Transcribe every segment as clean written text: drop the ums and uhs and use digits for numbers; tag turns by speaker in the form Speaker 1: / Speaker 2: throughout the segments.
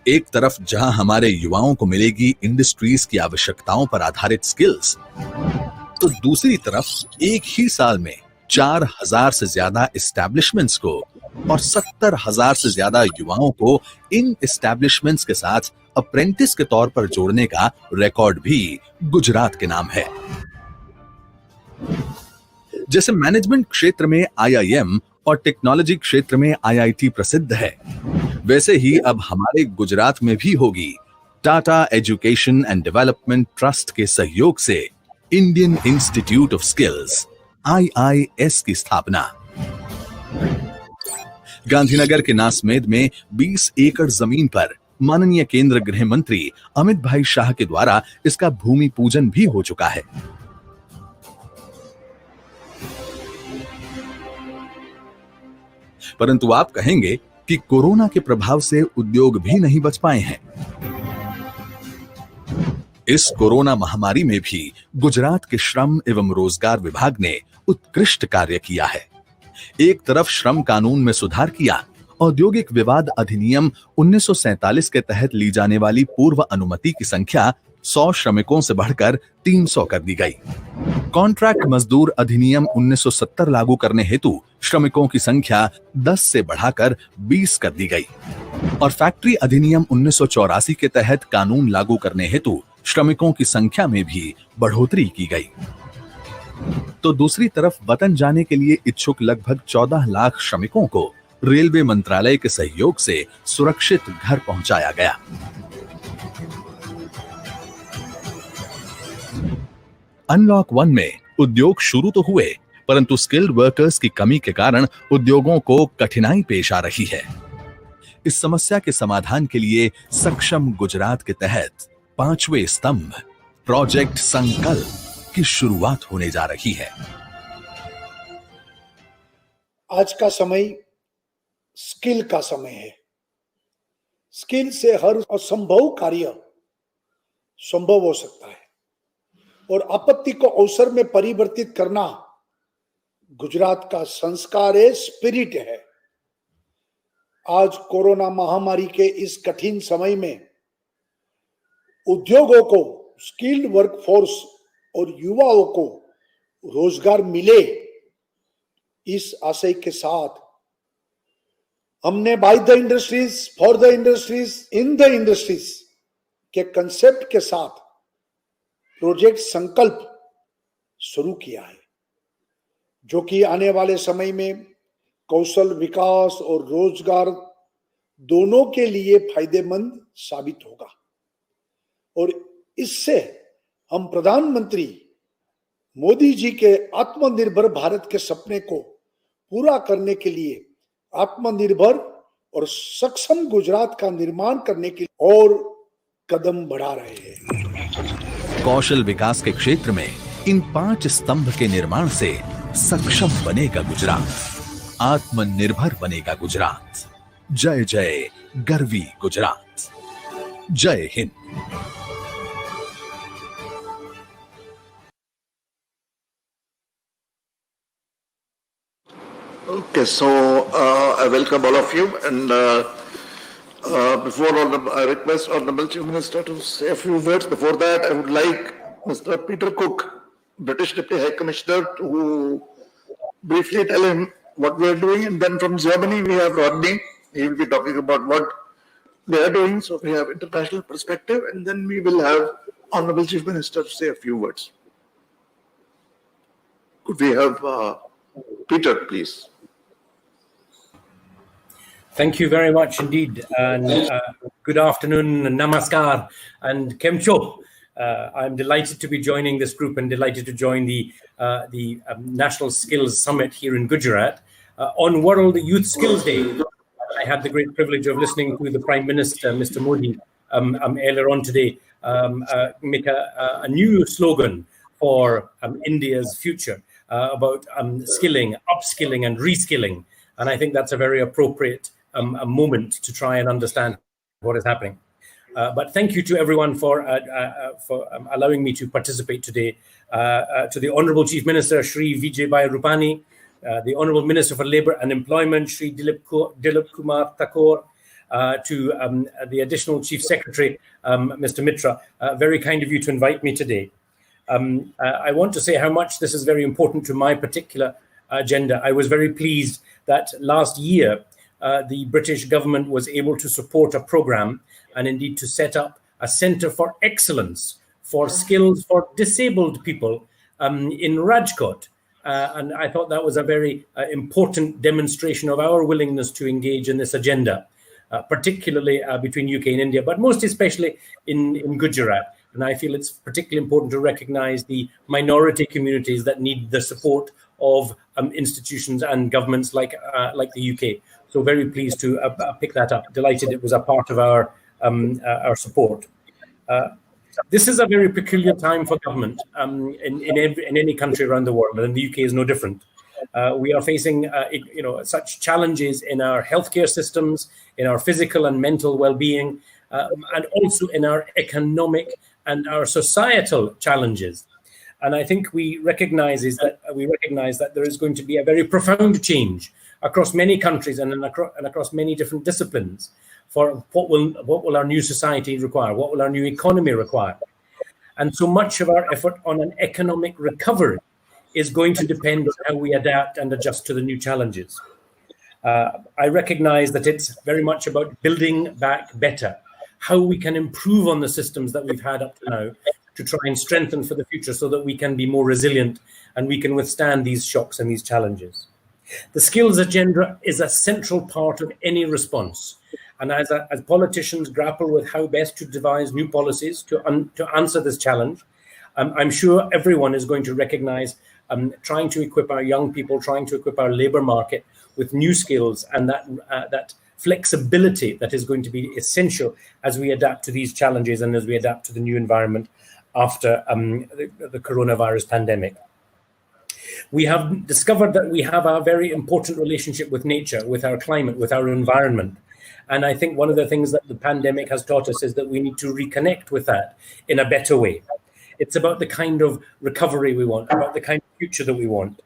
Speaker 1: एक तरफ जहां हमारे युवाओं को मिलेगी इंडस्ट्रीज की आवश्यकताओं पर आधारित स्किल्स, तो दूसरी तरफ एक ही साल में 4,000 से ज्यादा एस्टैब्लिशमेंट्स को और 70,000 से ज्यादा युवाओं को इन एस्टैब्लिशमेंट्स के साथ अप्रेंटिस के तौर पर जोड़ने का रिकॉर्ड भी गुजरात के नाम है। जैसे मैनेजमेंट क्षेत्र में आईआईएम और टेक्नोलॉजी क्षेत्र में आईआईटी प्रसिद्ध है, वैसे ही अब हमारे गुजरात में भी होगी Tata education and development trust के सहयोग से Indian institute of skills IIS की स्थापना। गांधीनगर के नासमेद में 20 एकड़ जमीन पर माननीय केंद्र गृह मंत्री अमित भाई शाह के द्वारा इसका भूमि पूजन भी हो चुका है। परंतु आप कहेंगे कि कोरोना के प्रभाव से उद्योग भी नहीं बच पाए हैं। इस कोरोना महामारी में भी गुजरात के श्रम एवं रोजगार विभाग ने उत्कृष्ट कार्य किया है। एक तरफ श्रम कानून में सुधार किया, औद्योगिक विवाद अधिनियम 1947 के तहत ली जाने वाली पूर्व अनुमति की संख्या 100 श्रमिकों से बढ़कर 300 कर दी गई। कॉन्ट्रैक्ट मजदूर अधिनियम 1970 लागू करने हेतु श्रमिकों की संख्या 10 से बढ़ाकर 20 कर दी गई और फैक्ट्री अधिनियम 1984 के तहत कानून लागू करने हेतु श्रमिकों की संख्या में भी बढ़ोतरी की गई। तो दूसरी तरफ वतन जाने के लिए इच्छुक लगभग 14 लाख श्रमिकों को रेलवे मंत्रालय के सहयोग से सुरक्षित घर पहुंचाया गया। अनलॉक 1 में उद्योग शुरू तो हुए, परंतु स्किल्ड वर्कर्स की कमी के कारण उद्योगों को कठिनाई पेश आ रही है। इस समस्या के समाधान के लिए सक्षम गुजरात के तहत 5वें स्तंभ प्रोजेक्ट संकल्प की शुरुआत होने जा रही है।
Speaker 2: आज का समय स्किल का समय है। स्किल से हर असंभव कार्य संभव हो सकता है और आपत्ति को अवसर में परिवर्तित करना गुजरात का संस्कार है, स्पिरिट है। आज कोरोना महामारी के इस कठिन समय में उद्योगों को स्किल्ड वर्कफोर्स और युवाओं को रोजगार मिले, इस आशय के साथ हमने by the industries for the industries in the industries के कंसेप्ट के साथ प्रोजेक्ट संकल्प शुरू किया है, जो कि आने वाले समय में कौशल विकास और रोजगार दोनों के लिए फायदेमंद साबित होगा और इससे हम प्रधानमंत्री मोदी जी के आत्मनिर्भर भारत के सपने को पूरा करने के लिए आत्मनिर्भर और सक्षम गुजरात का निर्माण करने के लिए और कदम बढ़ा रहे हैं।
Speaker 1: कौशल विकास के क्षेत्र में इन 5 स्तंभ के निर्माण से सक्षम बनेगा गुजरात, आत्मनिर्भर बनेगा गुजरात। जय जय गर्वी गुजरात। जय Hind.
Speaker 3: Okay, so I welcome all of you, and before all I request Honorable Chief Minister to say a few words. Before that, I would like Mr. Peter Cook, British Deputy High Commissioner, to briefly tell him what we are doing, and then from Germany we have Rodney. He will be talking about what they are doing, so we have international perspective, and then we will have Honorable Chief Minister to say a few words. Could we have Peter, please?
Speaker 4: Thank you very much indeed, and good afternoon, namaskar, and kemcho. I'm delighted to be joining this group and delighted to join the National Skills Summit here in Gujarat on World Youth Skills Day. I had the great privilege of listening to the Prime Minister, Mr. Modi, earlier on today, make a new slogan for India's future about skilling, upskilling, and reskilling. And I think that's a very appropriate a moment to try and understand what is happening. But thank you to everyone for allowing me to participate today. To the Honourable Chief Minister, Shri Vijay Bhai Rupani, the Honourable Minister for Labour and Employment, Shri Dilip Kumar Thakur, to the additional Chief Secretary, Mr. Mitra. Very kind of you to invite me today. I want to say how much this is very important to my particular agenda. I was very pleased that last year the British government was able to support a program and indeed to set up a Centre for Excellence for skills for disabled people in Rajkot. And I thought that was a very important demonstration of our willingness to engage in this agenda, particularly between UK and India, but most especially in Gujarat. And I feel it's particularly important to recognize the minority communities that need the support of institutions and governments like the UK. So very pleased to pick that up. Delighted it was a part of our support. This is a very peculiar time for government in any country around the world, and the UK is no different. We are facing such challenges in our healthcare systems, in our physical and mental well-being, and also in our economic and our societal challenges. And I think we recognize that there is going to be a very profound change across many countries and across many different disciplines for what will our new society require, what will our new economy require. And so much of our effort on an economic recovery is going to depend on how we adapt and adjust to the new challenges. I recognize that it's very much about building back better, how we can improve on the systems that we've had up to now to try and strengthen for the future so that we can be more resilient and we can withstand these shocks and these challenges. The skills agenda is a central part of any response. And as politicians grapple with how best to devise new policies to answer this challenge, I'm sure everyone is going to recognize trying to equip our young people, trying to equip our labor market with new skills and that flexibility that is going to be essential as we adapt to these challenges and as we adapt to the new environment after the coronavirus pandemic. We have discovered that we have a very important relationship with nature, with our climate, with our environment. And I think one of the things that the pandemic has taught us is that we need to reconnect with that in a better way. It's about the kind of recovery we want, about the kind of future that we want.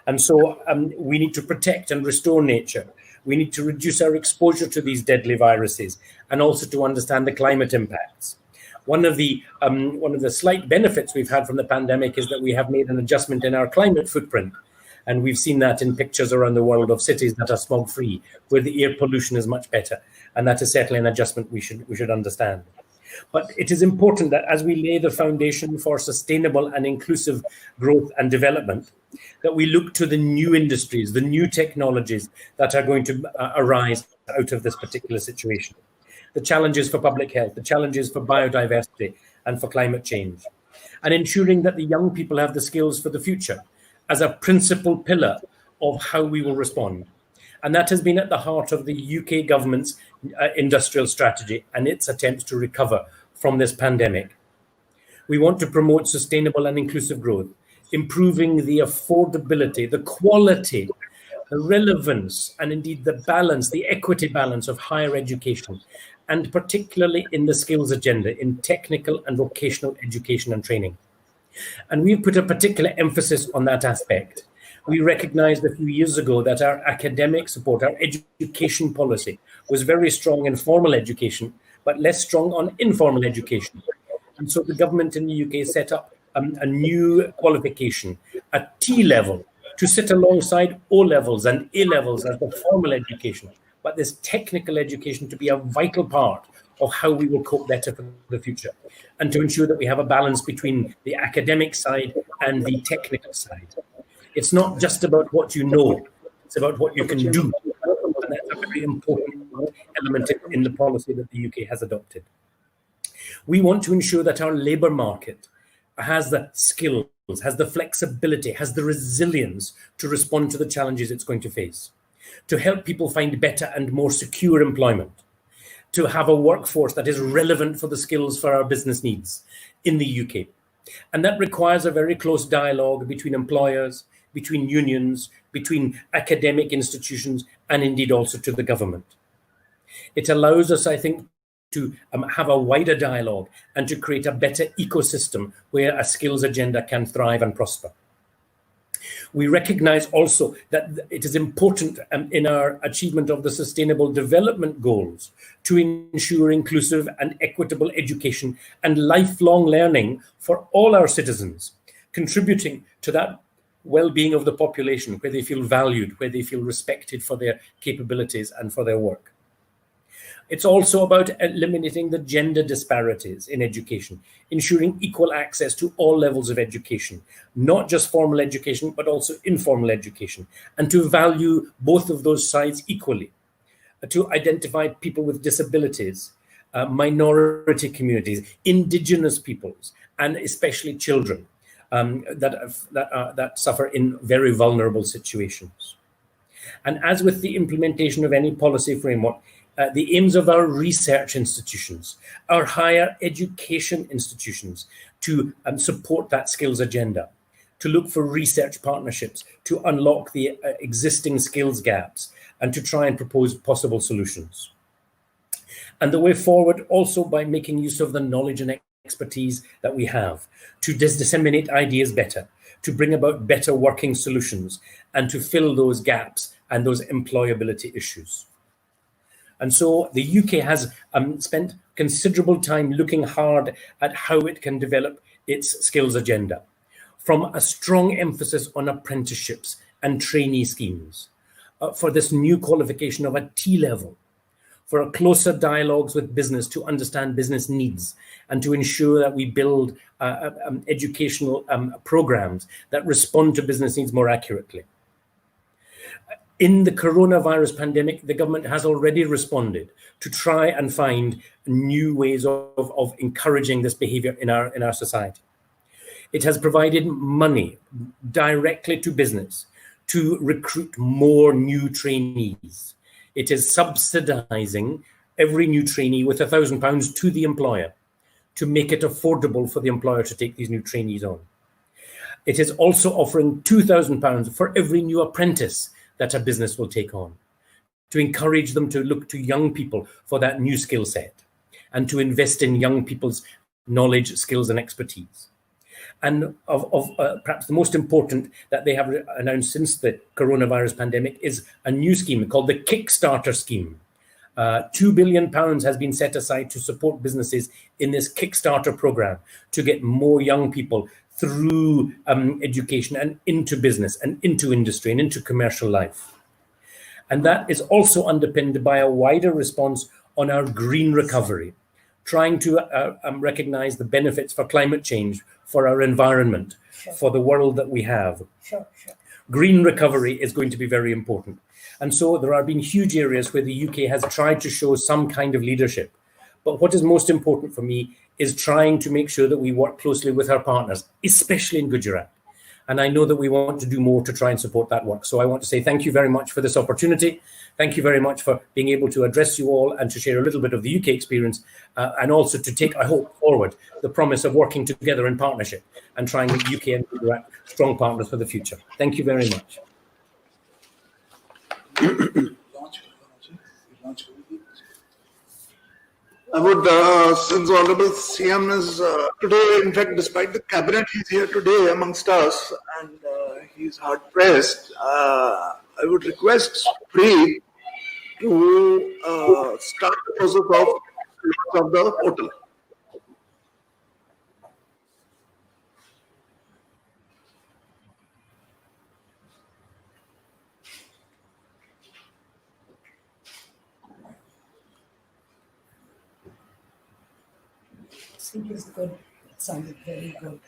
Speaker 4: And so we need to protect and restore nature. We need to reduce our exposure to these deadly viruses and also to understand the climate impacts. One of the slight benefits we've had from the pandemic is that we have made an adjustment in our climate footprint. And we've seen that in pictures around the world of cities that are smog-free, where the air pollution is much better. And that is certainly an adjustment we should understand. But it is important that as we lay the foundation for sustainable and inclusive growth and development, that we look to the new industries, the new technologies that are going to arise out of this particular situation. The challenges for public health, the challenges for biodiversity and for climate change, and ensuring that the young people have the skills for the future as a principal pillar of how we will respond. And that has been at the heart of the UK government's industrial strategy and its attempts to recover from this pandemic. We want to promote sustainable and inclusive growth, improving the affordability, the quality, the relevance, and indeed the balance, the equity balance of higher education, and particularly in the skills agenda, in technical and vocational education and training. And we've put a particular emphasis on that aspect. We recognized a few years ago that our academic support, our education policy was very strong in formal education, but less strong on informal education. And so the government in the UK set up a new qualification, a T level, to sit alongside O levels and A levels as the formal education, but this technical education to be a vital part of how we will cope better for the future, and to ensure that we have a balance between the academic side and the technical side. It's not just about what you know, it's about what you can do. And that's a very important element in the policy that the UK has adopted. We want to ensure that our labour market has the skills, has the flexibility, has the resilience to respond to the challenges it's going to face, to help people find better and more secure employment, to have a workforce that is relevant for the skills for our business needs in the UK. And that requires a very close dialogue between employers, between unions, between academic institutions, and indeed also to the government. It allows us, I think, to have a wider dialogue and to create a better ecosystem where a skills agenda can thrive and prosper. We recognize also that it is important in our achievement of the Sustainable Development Goals to ensure inclusive and equitable education and lifelong learning for all our citizens, contributing to that well-being of the population, where they feel valued, where they feel respected for their capabilities and for their work. It's also about eliminating the gender disparities in education, ensuring equal access to all levels of education, not just formal education, but also informal education, and to value both of those sides equally, to identify people with disabilities, minority communities, indigenous peoples, and especially children that suffer in very vulnerable situations. And as with the implementation of any policy framework, the aims of our research institutions, our higher education institutions, to support that skills agenda, to look for research partnerships, to unlock the existing skills gaps, and to try and propose possible solutions. And the way forward also by making use of the knowledge and expertise that we have, to disseminate ideas better, to bring about better working solutions, and to fill those gaps and those employability issues. And so the UK has spent considerable time looking hard at how it can develop its skills agenda, from a strong emphasis on apprenticeships and trainee schemes, for this new qualification of a T-level, for a closer dialogues with business to understand business needs, and to ensure that we build educational programs that respond to business needs more accurately. In the coronavirus pandemic, the government has already responded to try and find new ways of encouraging this behavior in our society. It has provided money directly to business to recruit more new trainees. It is subsidizing every new trainee with £1,000 to the employer to make it affordable for the employer to take these new trainees on. It is also offering £2,000 for every new apprentice that a business will take on, to encourage them to look to young people for that new skill set and to invest in young people's knowledge, skills, and expertise. And perhaps the most important that they have announced since the coronavirus pandemic is a new scheme called the Kickstarter scheme. £2 billion has been set aside to support businesses in this Kickstarter program to get more young people through education and into business and into industry and into commercial life. And that is also underpinned by a wider response on our green recovery, trying to recognize the benefits for climate change, for our environment, for the world that we have. Green recovery is going to be very important. And so there have been huge areas where the UK has tried to show some kind of leadership. But what is most important for me is trying to make sure that we work closely with our partners, especially in Gujarat. And I know that we want to do more to try and support that work. So I want to say thank you very much for this opportunity. Thank you very much for being able to address you all and to share a little bit of the UK experience, and also to take, I hope, forward the promise of working together in partnership and trying to make UK and Gujarat strong partners for the future. Thank you very much.
Speaker 3: I would, since Honorable CM is today, in fact, despite the cabinet, he's here today amongst us and he's hard pressed. I would request Preet to start the process of the portal.
Speaker 5: It was good. It sounded very good.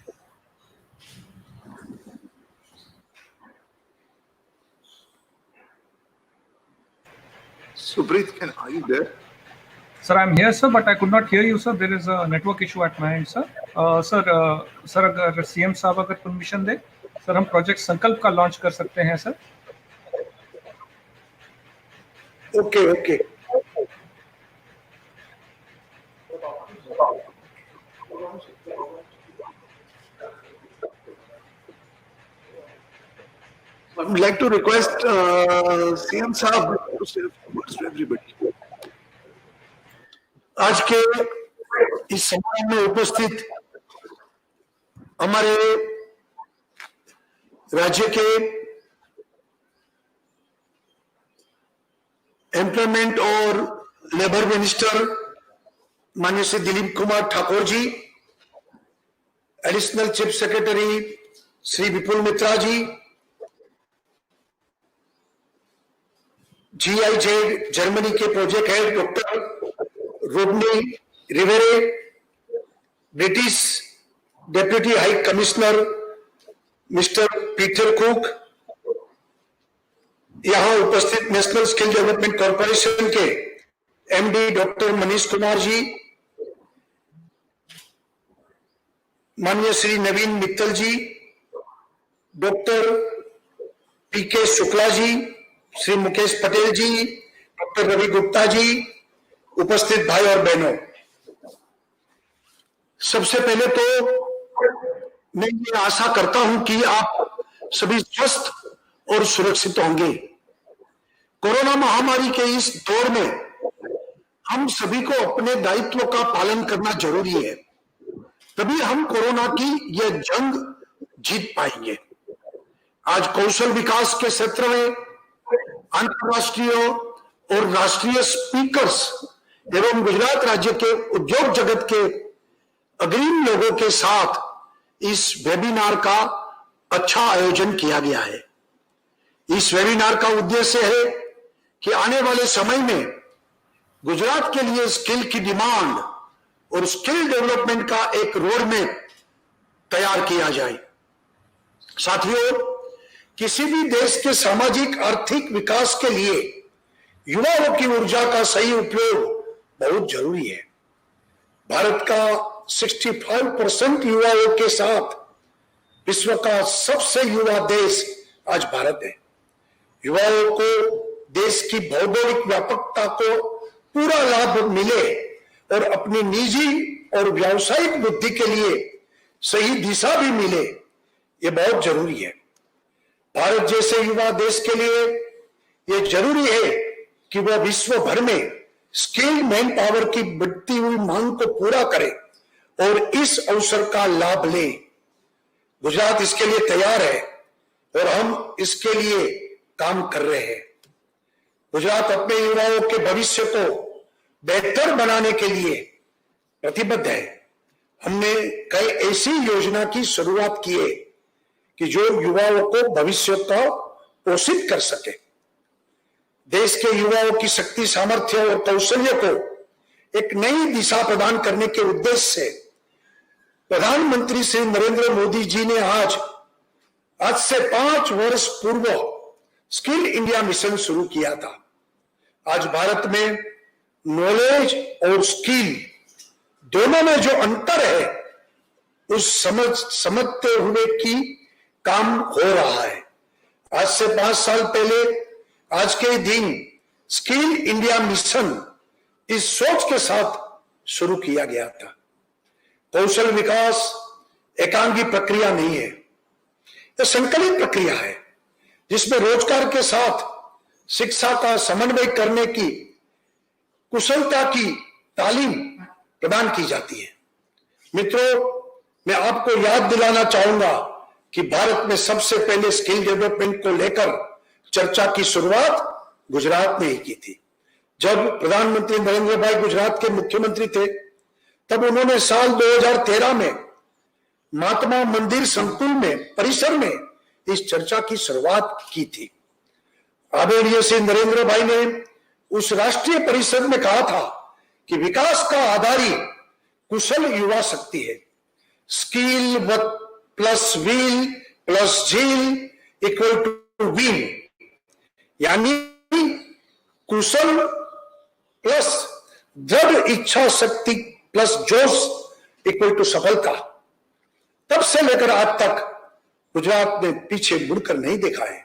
Speaker 3: Supreet, are you there?
Speaker 6: Sir, I'm here, sir, but I could not hear you, sir. There is a network issue at my end, sir. Sir, अगर CM साहब अगर permission दे, sir हम project संकल्प का launch कर सकते हैं, sir.
Speaker 3: Okay. I would like to request CM Saab to say a few words to everybody. आज के इस समारोह में उपस्थित हमारे
Speaker 7: राज्य के एम्प्लॉयमेंट और लेबर मिनिस्टर माननीय Shri Dilip Kumar Thakur ji, additional chief secretary Shri Vipul Mitra ji, GIZ Germany के project head doctor Rodney Rivere, British deputy high commissioner mister Peter Cook, यहां उपस्थित नेशनल स्किल डेवलपमेंट कॉर्पोरेशन के MD डॉक्टर मनीष कुमार जी, माननीय Shri Naveen Mittal ji, doctor PK Shukla ji, Shri Mukesh Patel ji, doctor Ravi Gupta ji, उपस्थित भाई और बहनों, सबसे पहले तो मैं ये आशा करता हूं कि आप सभी स्वस्थ और सुरक्षित होंगे। कोरोना महामारी के इस दौर में हम सभी को अपने दायित्व का पालन करना जरूरी है, तभी हम कोरोना की यह जंग जीत पाएंगे। आज कौशल विकास के क्षेत्र में अंतर्राष्ट्रीय और राष्ट्रीय स्पीकर्स एवं गुजरात राज्य के उद्योग जगत के अग्रणी लोगों के साथ इस वेबिनार का अच्छा आयोजन किया गया है। इस वेबिनार का उद्देश्य है कि आने वाले समय में गुजरात के लिए स्किल की डिमांड और स्किल डेवलपमेंट का एक रोड मैप तैयार किया जाए। साथियों, किसी भी देश के सामाजिक आर्थिक विकास के लिए युवाओं की ऊर्जा का सही उपयोग बहुत जरूरी है। भारत का 65% युवाओं के साथ विश्व का सबसे युवा देश आज भारत है। युवाओं को देश की भौगोलिक व्यापकता को पूरा लाभ मिले और अपनी निजी और व्यावसायिक बुद्धि के लिए सही दिशा भी मिले, ये बहुत जरूरी है। भारत जैसे युवा देश के लिए यह जरूरी है कि वह विश्व भर में स्किल्ड मैन पावर की बढ़ती हुई मांग को पूरा करे और इस अवसर का लाभ ले। गुजरात इसके लिए तैयार है और हम इसके लिए काम कर रहे हैं। गुजरात अपने युवाओं के भविष्य को बेहतर बनाने के लिए प्रतिबद्ध है। हमने कई ऐसी योजना की शुरुआत की है कि जो युवाओं को भविष्य को पोषित कर सके। देश के युवाओं की शक्ति, सामर्थ्य और कौशल्य को एक नई दिशा प्रदान करने के उद्देश्य से प्रधानमंत्री श्री नरेंद्र मोदी जी ने आज से 5 वर्ष पूर्व स्किल इंडिया मिशन शुरू किया था। आज भारत में नॉलेज और स्किल दोनों में जो अंतर है उस समझते हुए कि काम हो रहा है। आज से 5 साल पहले आज के दिन स्किल इंडिया मिशन इस सोच के साथ शुरू किया गया था। कौशल विकास एकांगी प्रक्रिया नहीं है, यह संकलित प्रक्रिया है जिसमें रोजगार के साथ शिक्षा का समन्वय करने की कुशलता की तालीम प्रदान की जाती है। मित्रों, मैं आपको याद दिलाना चाहूंगा कि भारत में सबसे पहले स्किल डेवलपमेंट को लेकर चर्चा की शुरुआत गुजरात ने ही की थी। जब प्रधानमंत्री नरेंद्र भाई गुजरात के मुख्यमंत्री थे, तब उन्होंने साल 2013 में महात्मा मंदिर संकुल में परिसर में इस चर्चा की शुरुआत की थी। आदरणीय श्री नरेंद्र भाई ने उस राष्ट्रीय परिषद में कहा था कि विकास का आधार ही कुशल युवा शक्ति है। स्किल प्लस विल प्लस झील इक्वल टू विन, यानी कुशल प्लस दृढ़ इच्छा शक्ति प्लस जोश इक्वल टू सफलता। तब से लेकर आज तक गुजरात ने पीछे मुड़कर नहीं देखा है।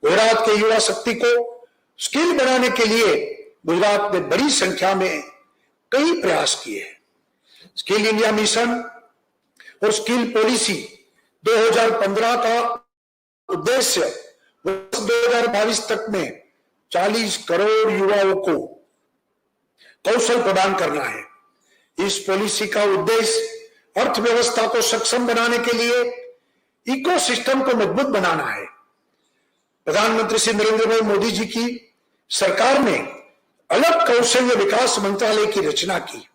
Speaker 7: गुजरात के युवा शक्ति को स्किल बनाने के लिए गुजरात ने बड़ी संख्या में कई प्रयास किए हैं। स्किल इंडिया मिशन और स्किल पॉलिसी 2015 का उद्देश्य वर्ष 2022 तक में 40 करोड़ युवाओं को कौशल प्रदान करना है। इस पॉलिसी का उद्देश्य अर्थव्यवस्था को सक्षम बनाने के लिए इकोसिस्टम को मजबूत बनाना है। प्रधानमंत्री श्री नरेंद्र भाई मोदी जी की सरकार ने अलग कौशल्य विकास मंत्रालय की रचना की,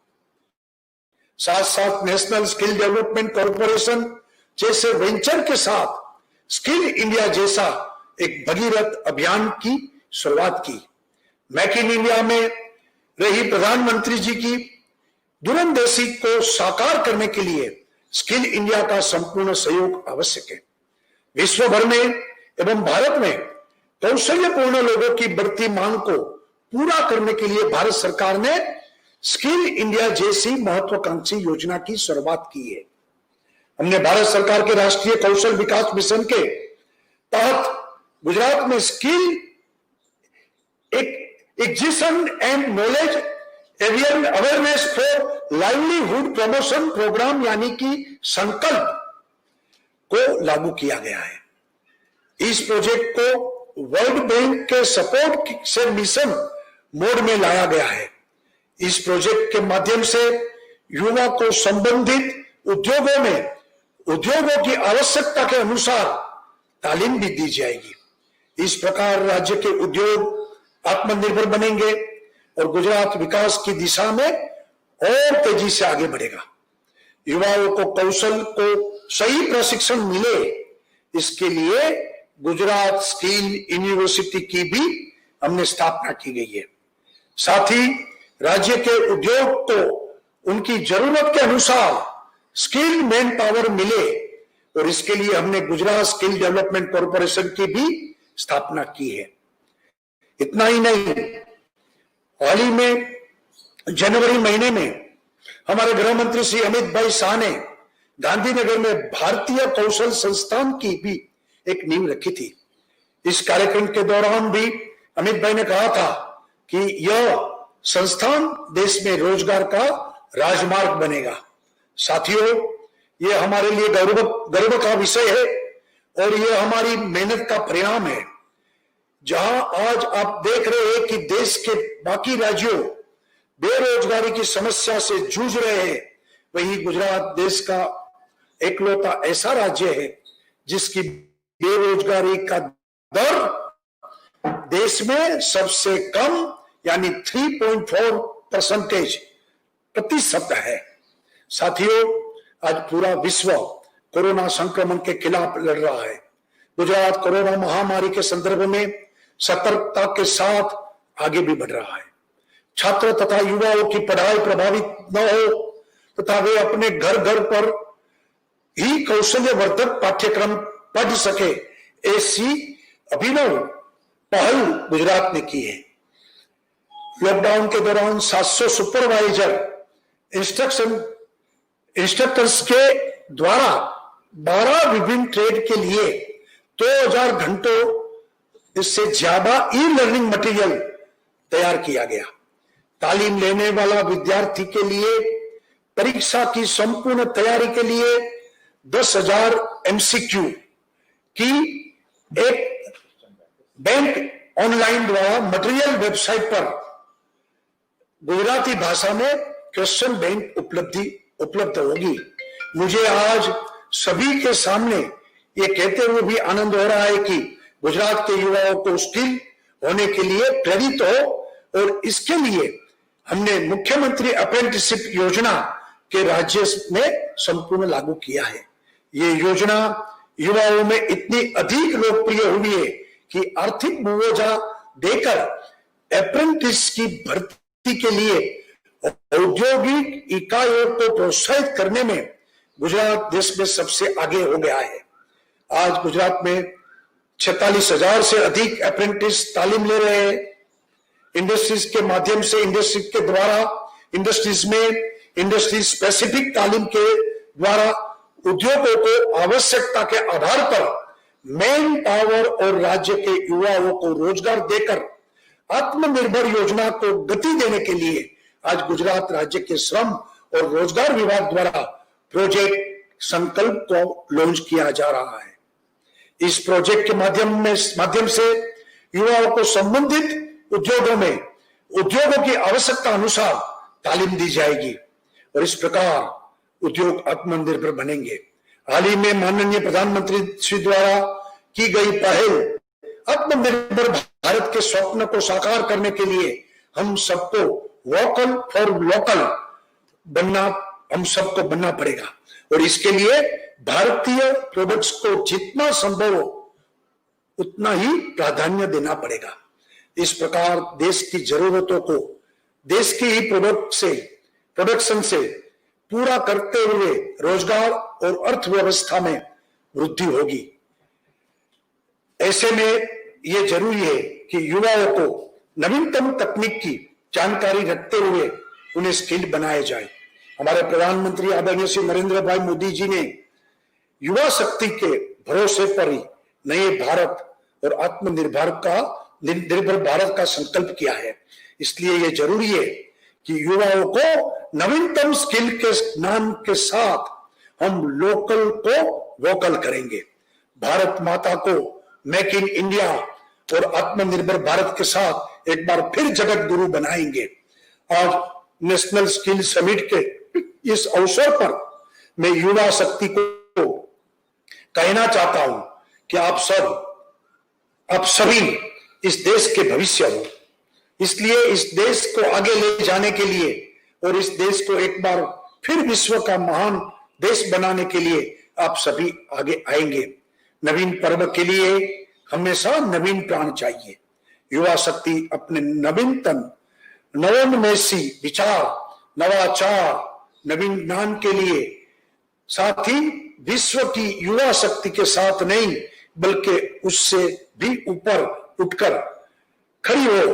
Speaker 7: साथ साथ नेशनल स्किल डेवलपमेंट कॉर्पोरेशन जैसे वेंचर के साथ स्किल इंडिया जैसा एक भगीरथ अभियान की शुरुआत की। मेक इन इंडिया में रही प्रधानमंत्री जी की दूरंदेशी को साकार करने के लिए स्किल इंडिया का संपूर्ण सहयोग आवश्यक है। विश्व भर में एवं भारत में कौशल्यपूर्ण लोगों की बढ़ती मांग को पूरा करने के लिए भारत सरकार ने स्किल इंडिया जैसी महत्वाकांक्षी योजना की शुरुआत की है। हमने भारत सरकार के राष्ट्रीय कौशल विकास मिशन के तहत गुजरात में skill acquisition and knowledge awareness for livelihood promotion programme यानी कि संकल्प को लागू किया गया है। इस प्रोजेक्ट को वर्ल्ड बैंक के सपोर्ट से मिशन मोड में लाया गया है। इस प्रोजेक्ट के माध्यम से युवा को संबंधित उद्योगों की आवश्यकता के अनुसार तालीम भी दी जाएगी। इस प्रकार राज्य के उद्योग आत्मनिर्भर बनेंगे और गुजरात विकास की दिशा में और तेजी से आगे बढ़ेगा। युवाओं को कौशल को सही प्रशिक्षण मिले, इसके लिए गुजरात स्किल यूनिवर्सिटी की भी हमने स्थापना की गई है। साथ ही राज्य के उद्योग को उनकी जरूरत के अनुसार स्किल मैन पावर मिले और इसके लिए हमने गुजरात स्किल डेवलपमेंट कॉर्पोरेशन की भी स्थापना की है। इतना ही नहीं, हाल ही में जनवरी महीने में हमारे गृह मंत्री श्री अमित भाई शाह ने गांधीनगर में भारतीय कौशल संस्थान की भी एक नींव रखी थी। इस कार्यक्रम के दौरान भी अमित भाई ने कहा था कि यह संस्थान देश में रोजगार का राजमार्ग बनेगा। साथियों, यह हमारे लिए गर्व का विषय है और यह हमारी मेहनत का परिणाम है। जहां आज आप देख रहे हैं कि देश के बाकी राज्यों बेरोजगारी की समस्या से जूझ रहे हैं, वहीं गुजरात देश का एकलौता ऐसा राज्य है जिसकी बेरोजगारी का दर देश में सबसे कम यानी 3.4% है। साथियों, आज पूरा विश्व कोरोना संक्रमण के खिलाफ लड़ रहा है। गुजरात कोरोना महामारी के संदर्भ में सतर्कता के साथ आगे भी बढ़ रहा है। छात्र तथा युवाओं की पढ़ाई प्रभावित न हो तथा वे अपने घर पर ही कौशल्यवर्धक पाठ्यक्रम पढ़ सके, ऐसी अभिनव पहल गुजरात ने की है। लॉकडाउन के दौरान 700 सुपरवाइजर इंस्ट्रक्टर्स के द्वारा 12 विभिन्न ट्रेड के लिए 2000 घंटों इससे ज्यादा ई लर्निंग मटेरियल तैयार किया गया। तालीम लेने वाला विद्यार्थी के लिए परीक्षा की संपूर्ण तैयारी के लिए 10,000 MCQ की एक बैंक ऑनलाइन द्वारा मटेरियल वेबसाइट पर गुजराती भाषा में क्वेश्चन बैंक उपलब्ध होगी। मुझे आज सभी के सामने ये कहते हुए भी आनंद हो रहा है कि गुजरात के युवाओं को स्किल होने के लिए प्रेरित हो और इसके लिए हमने मुख्यमंत्री अप्रेंटिसशिप योजना के राज्य में संपूर्ण लागू किया है। ये योजना युवाओं में इतनी अधिक लोकप्रिय हुई है कि आर्थिक मुआवजा देकर अप्रेंटिस की भर्ती के लिए औद्योगिक इकाइयों को प्रोत्साहित करने में गुजरात देश में सबसे आगे हो गया है। आज गुजरात में 46,000 से अधिक अप्रेंटिस तालीम ले रहे हैं। इंडस्ट्रीज के माध्यम से इंडस्ट्री के द्वारा इंडस्ट्रीज में इंडस्ट्री स्पेसिफिक तालीम के द्वारा उद्योगों को आवश्यकता के आधार पर मैन पावर और राज्य के युवाओं को रोजगार देकर आत्मनिर्भर योजना को गति देने के लिए आज गुजरात राज्य के श्रम और रोजगार विभाग द्वारा प्रोजेक्ट संकल्प को लॉन्च किया जा रहा है। इस प्रोजेक्ट के माध्यम से युवाओं को संबंधित उद्योगों की आवश्यकता अनुसार तालीम दी जाएगी और इस प्रकार उद्योग आत्मनिर्भर बनेंगे। हाल ही में माननीय प्रधानमंत्री श्री द्वारा की गई पहल आत्मनिर्भर भारत के स्वप्न को साकार करने के लिए हम सबको वोकल फॉर लोकल हम सबको बनना पड़ेगा और इसके लिए भारतीय प्रोडक्ट्स को जितना संभव हो उतना ही प्राधान्य देना पड़ेगा। इस प्रकार देश की जरूरतों को देश की ही प्रोडक्शन से पूरा करते हुए रोजगार और अर्थव्यवस्था में वृद्धि होगी। ऐसे में यह जरूरी है कि युवाओं को नवीनतम तकनीक की जानकारी रखते हुए उन्हें स्किल्ड बनाया जाए। हमारे प्रधानमंत्री आदरणीय श्री नरेंद्र भाई मोदी जी ने युवा शक्ति के भरोसे पर ही नए भारत और आत्मनिर्भर भारत का संकल्प किया है। इसलिए यह जरूरी है कि युवाओं को नवीनतम स्किल के नाम के साथ हम लोकल को वोकल करेंगे। भारत माता को मेक इन इंडिया और आत्मनिर्भर भारत के साथ एक बार फिर जगत गुरु बनाएंगे। आज नेशनल स्किल समिट के इस अवसर पर मैं युवा शक्ति को कहना चाहता हूं कि आप सभी इस देश के भविष्य हो। इसलिए इस देश को आगे ले जाने के लिए और इस देश को एक बार फिर विश्व का महान देश बनाने के लिए आप सभी आगे आएंगे। नवीन पर्व के लिए हमेशा नवीन प्राण चाहिए। युवा शक्ति अपने नवोन्मेषी विचार, नवाचार, नवीन ज्ञान के लिए साथ ही विश्व की युवा शक्ति के साथ नहीं बल्कि उससे भी ऊपर उठकर खड़ी हो।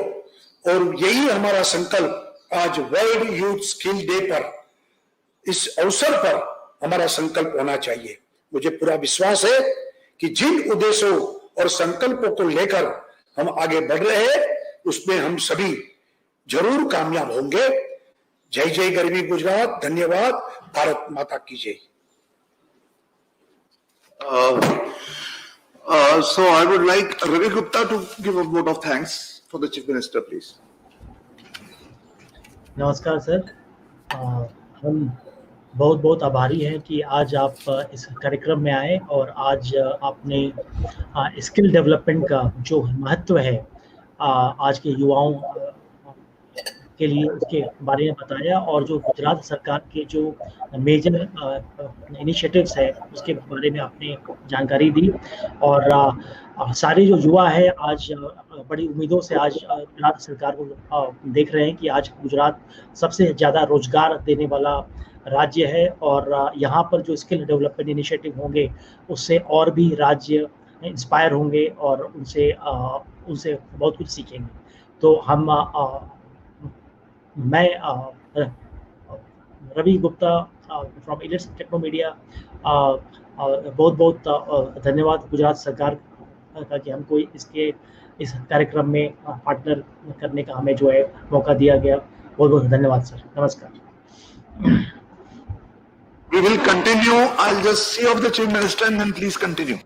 Speaker 7: और यही हमारा संकल्प आज वर्ल्ड यूथ स्किल डे पर इस अवसर पर हमारा संकल्प होना चाहिए। मुझे पूरा विश्वास है कि जिन उद्देश्यों और संकल्पों को लेकर हम आगे बढ़ रहे हैं उसमें हम सभी जरूर कामयाब होंगे। जय जय गरवी गुजरात। धन्यवाद। भारत माता की जय।
Speaker 3: So I would like Ravi Gupta to give a vote of thanks for the Chief Minister, please.
Speaker 8: नमस्कार सर। हम बहुत बहुत आभारी हैं कि आज आप इस कार्यक्रम में आए और आज आपने स्किल डेवलपमेंट का जो महत्व है आज के युवाओं के लिए उसके बारे में बताया और जो गुजरात सरकार के जो मेजर इनिशिएटिव्स है उसके बारे में आपने जानकारी दी। और सारे जो युवा है आज बड़ी उम्मीदों से आज गुजरात सरकार को देख रहे हैं कि आज गुजरात सबसे ज़्यादा रोजगार देने वाला राज्य है और यहाँ पर जो स्किल डेवलपमेंट इनिशिएटिव होंगे उससे और भी राज्य इंस्पायर होंगे और उनसे बहुत कुछ सीखेंगे। तो मैं रवि गुप्ता फ्रॉम इलिट्स टेक्नो मीडिया बहुत बहुत धन्यवाद गुजरात सरकार का कि हमको इस कार्यक्रम में पार्टनर करने का हमें जो है मौका दिया गया। बहुत बहुत धन्यवाद सर। नमस्कार।
Speaker 3: We will continue. I'll just see of the Chief Minister and then please continue.